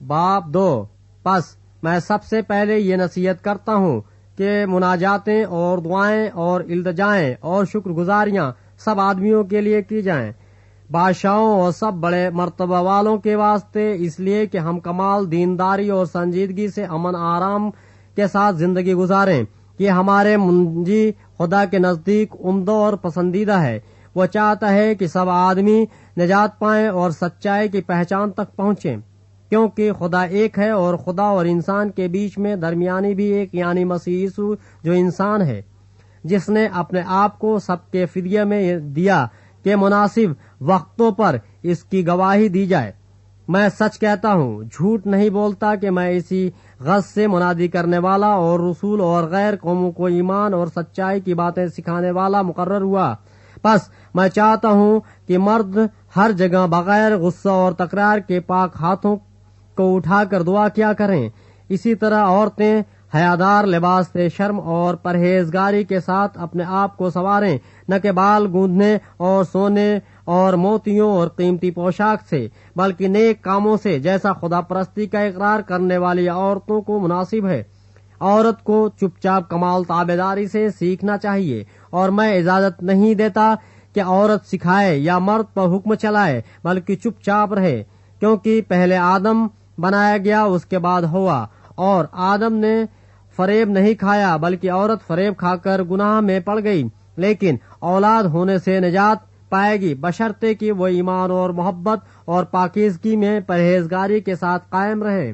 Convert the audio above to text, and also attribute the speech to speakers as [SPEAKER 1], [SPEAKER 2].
[SPEAKER 1] باب 2 پس میں سب سے پہلے یہ نصیحت کرتا ہوں کہ مناجاتیں اور دعائیں اور التجائیں اور شکر گزاریاں سب آدمیوں کے لیے کی جائیں، بادشاہوں اور سب بڑے مرتبہ والوں کے واسطے، اس لیے کہ ہم کمال دینداری اور سنجیدگی سے امن آرام کے ساتھ زندگی گزاریں۔ یہ ہمارے منجی خدا کے نزدیک عمدہ اور پسندیدہ ہے۔ وہ چاہتا ہے کہ سب آدمی نجات پائیں اور سچائی کی پہچان تک پہنچیں، کیونکہ خدا ایک ہے اور خدا اور انسان کے بیچ میں درمیانی بھی ایک، یعنی مسیح یسوع جو انسان ہے، جس نے اپنے آپ کو سب کے فدیے میں دیا کہ مناسب وقتوں پر اس کی گواہی دی جائے۔ میں سچ کہتا ہوں، جھوٹ نہیں بولتا کہ میں اسی غرض سے منادی کرنے والا اور رسول اور غیر قوموں کو ایمان اور سچائی کی باتیں سکھانے والا مقرر ہوا۔ بس میں چاہتا ہوں کہ مرد ہر جگہ بغیر غصہ اور تکرار کے پاک ہاتھوں کو اٹھا کر دعا کیا کریں۔ اسی طرح عورتیں حیادار لباس سے شرم اور پرہیزگاری کے ساتھ اپنے آپ کو سنواریں، نہ کہ بال گوندھنے اور سونے اور موتیوں اور قیمتی پوشاک سے، بلکہ نیک کاموں سے، جیسا خدا پرستی کا اقرار کرنے والی عورتوں کو مناسب ہے۔ عورت کو چپ چاپ کمال تابعداری سے سیکھنا چاہیے، اور میں اجازت نہیں دیتا کہ عورت سکھائے یا مرد پر حکم چلائے، بلکہ چپ چاپ رہے، کیونکہ پہلے آدم بنایا گیا، اس کے بعد ہوا، اور آدم نے فریب نہیں کھایا بلکہ عورت فریب کھا کر گناہ میں پڑ گئی، لیکن اولاد ہونے سے نجات پائے گی، بشرطے کہ وہ ایمان اور محبت اور پاکیزگی میں پرہیزگاری کے ساتھ قائم رہے۔